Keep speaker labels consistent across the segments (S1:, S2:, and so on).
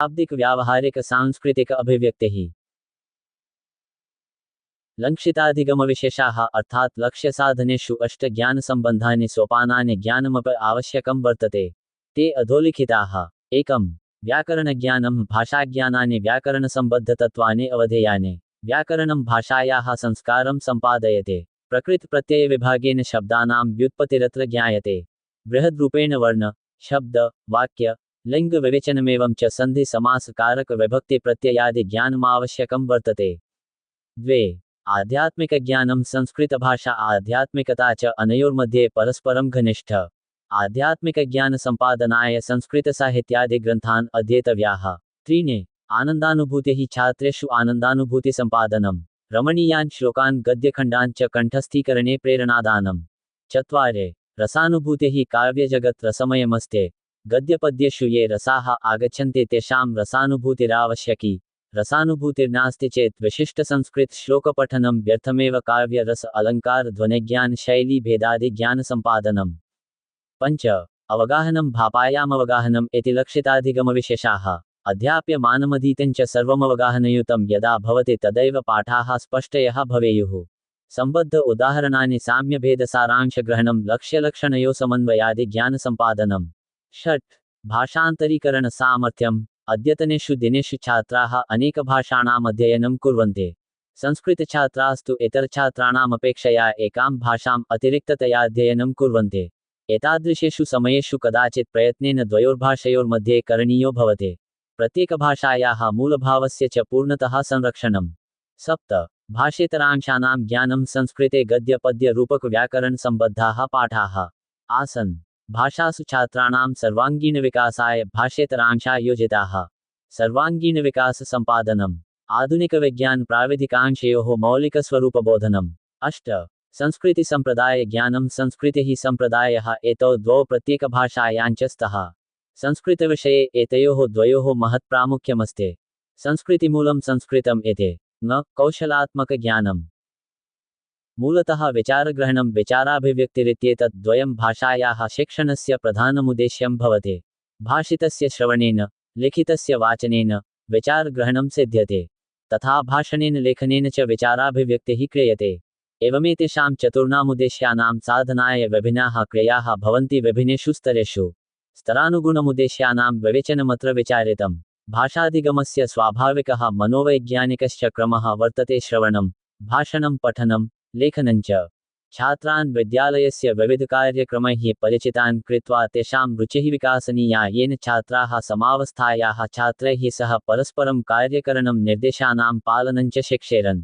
S1: शाब्दिक व्यावहारिक सांस्कृतिक अभिव्यक्तिः। लक्षिताधिगमविशेषाः अर्थात् लक्ष्यसाधनेषु अष्टज्ञानसम्बन्धानि सोपानानि ज्ञानमपि आवश्यकं वर्तते। ते अधोलिखिताः। 1. व्याकरणज्ञानं भाषाज्ञानानि व्याकरणसम्बद्धतत्त्वानि अवधेयानि। व्याकरणं भाषायाः संस्कारं सम्पादयते। प्रकृतप्रत्ययविभागेन शब्दानां व्युत्पत्तिरत्र ज्ञायते। बृहद्रूपेण वर्ण, शब्द, वाक्य, लिङ्गविवेचनमेवं च सन्धि समास कारक विभक्ति प्रत्ययादि ज्ञानमावश्यकं वर्तते। 2. आध्यात्मिकज्ञानं संस्कृतभाषा आध्यात्मिकता च अनयोर्मध्ये परस्परं घनिष्ठ। आध्यात्मिकज्ञानसम्पादनाय संस्कृतसाहित्यादिग्रन्थान् अध्येतव्याः। 3. आनन्दानुभूतिः छात्रेषु आनन्दानुभूतिसम्पादनं। रमणीयान् श्लोकान् गद्यखण्डान् च कण्ठस्थीकरणे प्रेरणादानं। 4. रसानुभूतिः काव्यजगत् रसमयमस्ते। गद्यपद्येषु ये रसाः आगच्छन्ति तेषां रसानुभूतिरावश्यकी। रसानुभूतिर्नास्ति चेत् विशिष्टसंस्कृतश्लोकपठनं व्यर्थमेव। काव्य रस अलङ्कार ध्वनिज्ञान शैली भेदादि ज्ञानसम्पादनम्। 5. अवगाहनं भापायामवगाहनम् इति लक्षिताधिगमविशेषाः। अध्याप्यमानमधीतञ्च सर्वमवगाहनयुतं यदा भवति तदैव पाठाः स्पष्टयः भवेयुः। सम्बद्ध उदाहरणानि साम्यभेदसारांशग्रहणं लक्ष्यलक्षणयोः समन्वयादि ज्ञानसम्पादनम्। 6. भाषान्तरीकरणसामर्थ्यम्। अद्यतनेषु दिनेषु छात्राः अनेकभाषाणाम् अध्ययनं कुर्वन्ति। संस्कृतछात्रास्तु इतरछात्राणामपेक्षया एकां भाषाम् अतिरिक्ततया अध्ययनं कुर्वन्ति। एतादृशेषु समयेषु कदाचित् प्रयत्नेन द्वयोर्भाषयोर्मध्ये करणीयो भवति। प्रत्येकभाषायाः मूलभावस्य च पूर्णतः संरक्षणम्। 7. भाषेतरांशानां ज्ञानं संस्कृते गद्यपद्यरूपकव्याकरणसम्बद्धाः पाठाः आसन्। भाषासु छात्राणां सर्वाङ्गीणविकासाय भाषेतरांशा योजिताः। सर्वाङ्गीणविकाससम्पादनम्। आधुनिकविज्ञानप्राविधिकांशयोः मौलिकस्वरूपबोधनम्। 8. संस्कृतिसम्प्रदायज्ञानं संस्कृतिः सम्प्रदायः एतौ द्वौ प्रत्येकभाषायाञ्च स्तः। संस्कृतविषये एतयोः द्वयोः महत्प्रामुख्यमस्ति। संस्कृतिमूलं संस्कृतम् इति। न कौशलात्मकज्ञानम्। मूलतः विचारग्रहणं विचाराभिव्यक्तिरित्येतत् द्वयं भाषायाः शिक्षणस्य प्रधानमुद्देश्यं भवति। भाषितस्य श्रवणेन, लिखितस्य वाचनेन विचारग्रहणं सिद्ध्यते। तथा भाषणेन लेखनेन च विचाराभिव्यक्तिः क्रियते। एवमेतेषां चतुर्णामुद्देश्यानां साधनाय विभिन्नाः क्रियाः भवन्ति विभिन्नेषु स्तरेषु। स्तरानुगुणमुद्देश्यानां विवेचनमत्र विचारितम्। भाषाधिगमस्य स्वाभाविकः मनोवैज्ञानिकश्च क्रमः वर्तते श्रवणं, भाषणं, पठनं, लेखनञ्च। छात्रान् विद्यालयस्य विविधकार्यक्रमैः परिचितान् कृत्वा तेषां रुचिः विकासनीया येन छात्राः समावस्थायाः छात्रैः सह परस्परं कार्यकरणं निर्देशानां पालनञ्च शिक्षेरन्।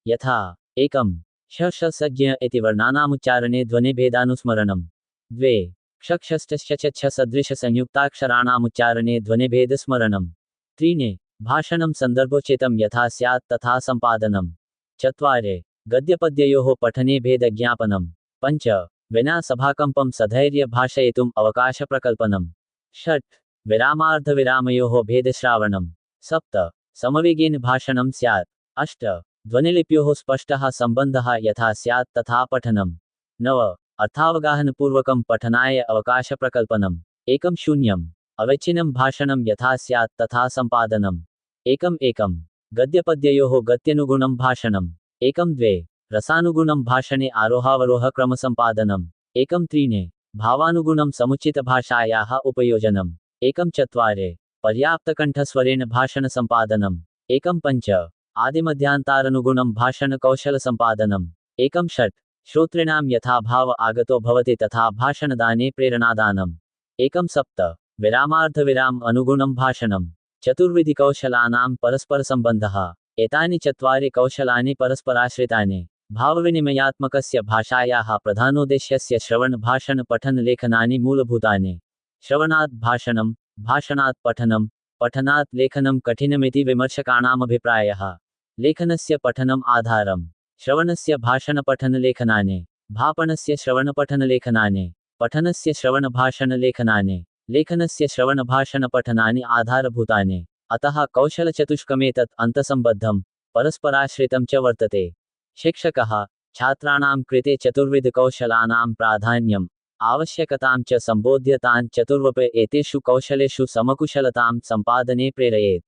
S1: यथा 1. श-श-सज्ञ इति वर्णानामुच्चारणे ध्वनिभेदानुस्मरणम्। 2. क्ष-क्ष-ष्ट-च-छ-सदृशसंयुक्ताक्षराणामुच्चारणे ध्वनिभेदस्मरणम्। 3. भाषणं सन्दर्भोचितं यथा स्यात् तथा सम्पादनम्। 4. गद्यपद्ययोः पठने भेदज्ञापनम्। 5. विना सभाकम्पं सधैर्य भाषयितुम् अवकाशप्रकल्पनम्। 6. विरामार्धविरामयोः भेदश्रावणम्। 7. समवेगेन भाषणं स्यात्। 8. ध्वनिलिप्योः स्पष्टः सम्बन्धः यथा स्यात् तथा पठनम्। 9. अर्थावगाहनपूर्वकं पठनाय अवकाशप्रकल्पनम्। 1-0. अविच्छिन्नं भाषणं यथा स्यात् तथा सम्पादनम्। 1-1. गद्यपद्ययोः गत्यनुगुणं भाषणम्। 1-2. रसानुगुणं भाषणे आरोहावरोहक्रमसम्पादनम्। 1-3. भावानुगुणं समुचितभाषायाः उपयोजनम्। 1-4. पर्याप्तकण्ठस्वरेण भाषणसम्पादनम्। 1-5. आदिमध्यान्तारनुगुणं भाषणकौशलसम्पादनम्। 1-6. श्रोतॄणां यथा भाव आगतो भवति तथा भाषणदाने प्रेरणादानम्। 1-7. विरामार्धविराम अनुगुणं भाषणम्। चतुर्विधिकौशलानां परस्परसम्बन्धः। एतानि 4 कौशलानि परस्पराश्रितानि। भावविनिमयात्मकस्य भाषायाः प्रधानोद्देश्यस्य श्रवण-भाषण-पठन-लेखनानि मूलभूतानि। श्रवणात् भाषणं, भाषणात् पठनं, पठनात् लेखनं कठिनमिति विमर्शकाणामभिप्रायः। लेखनस्य पठनम् आधारम्। श्रवणस्य भाषणपठनलेखनानि, भापणस्य श्रवणपठनलेखनानि, पठनस्य श्रवणभाषणलेखनानि, लेखनस्य श्रवणभाषणपठनानि आधारभूतानि। अतः कौशलचतुष्कमेतत् अन्तसम्बद्धं, परस्पराश्रितं च वर्तते। शिक्षकः छात्राणां कृते चतुर्विधकौशलानां प्राधान्यं, आवश्यकतां च सम्बोध्य तान् चतुर्वप एतेषु कौशलेषु समकुशलतां सम्पादने प्रेरयेत्।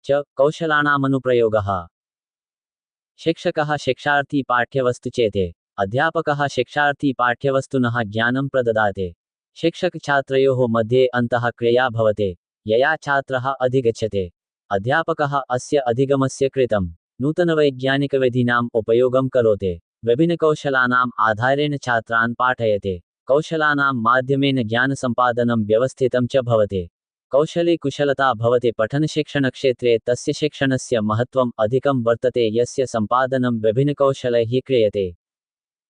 S1: च कौशलानामनुप्रयोगः। शिक्षकः शिक्षार्थी पाठ्यवस्तु चेते। अध्यापकः शिक्षार्थी पाठ्यवस्तुनः ज्ञानं प्रददाति। शिक्षक छात्रयोः मध्ये अन्तः क्रिया भवते, यया छात्रः अधिगच्छते। अध्यापकः अस्य अधिगमस्य कृतं नूतनवैज्ञानिकविधीनाम् उपयोगं करोति। विभिन्नकौशलानाम् आधारेण छात्रान् पाठयति। कौशलानां माध्यमेन ज्ञानसम्पादनं व्यवस्थितं च भवति। कौशले कुशलता भवति पठनशिक्षणक्षेत्रे तस्य शिक्षणस्य महत्त्वम् अधिकं वर्तते यस्य सम्पादनं विभिन्नकौशलैः क्रियते।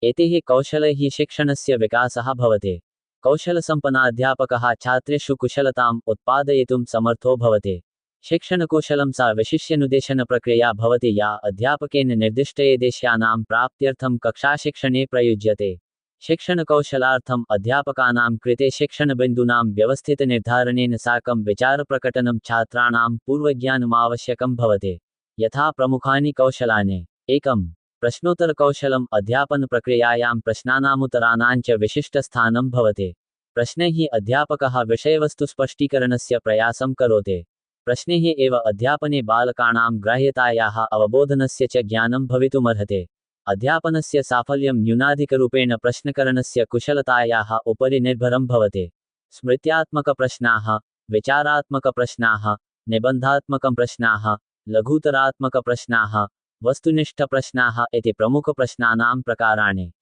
S1: एतैः कौशलैः शिक्षणस्य विकासः भवति। कौशलसम्पन्नाध्यापकः छात्रेषु कुशलताम् उत्पादयितुं समर्थो भवति। शिक्षणकौशलं सा विशिष्यनुदेशनप्रक्रिया भवति या अध्यापकेन निर्दिष्टेदेशानां प्राप्त्यर्थं कक्षाशिक्षणे प्रयुज्यते। शिक्षणकौशलार्थम् अध्यापकानां कृते शिक्षणबिन्दूनां व्यवस्थितनिर्धारणेन साकं विचारप्रकटनं छात्राणां पूर्वज्ञानमावश्यकं भवति। यथा प्रमुखानि कौशलानि। 1. प्रश्नोत्तरकौशलम् अध्यापनप्रक्रियायां प्रश्नानामुत्तराणां च विशिष्टस्थानं भवति। प्रश्नैः अध्यापकः विषयवस्तुस्पष्टीकरणस्य प्रयासं करोति। प्रश्नैः एव अध्यापने बालकानां ग्राह्यतायाः अवबोधनस्य च ज्ञानं भवितुमर्हति। अध्यापनस्य साफल्यं न्यूनाधिकरूपेण प्रश्नकरणस्य कुशलतायाः उपरि निर्भरं भवति। स्मृत्यात्मकप्रश्नाः, विचारात्मकप्रश्नाः, निबन्धात्मकप्रश्नाः, लघुतरात्मकप्रश्नाः, वस्तुनिष्ठप्रश्नाः इति प्रमुखप्रश्नानां प्रकाराणि।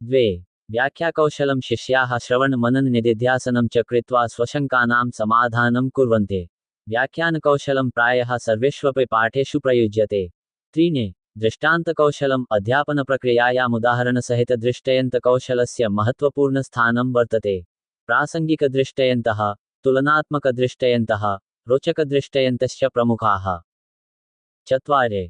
S1: 2. व्याख्याकौशलं शिष्याः श्रवणमनननिदिध्यासनं च कृत्वा स्वशङ्कानां समाधानं कुर्वन्ति। व्याख्यानकौशलं प्रायः सर्वेष्वपि पाठेषु प्रयुज्यते। 3. दृष्टान्तकौशलम् अध्यापनप्रक्रियायामुदाहरणसहितदृष्टयन्तकौशलस्य महत्त्वपूर्णस्थानं वर्तते। प्रासङ्गिकदृष्टयन्तः, तुलनात्मकदृष्टयन्तः, रोचकदृष्टयन्तश्च प्रमुखाः। 4.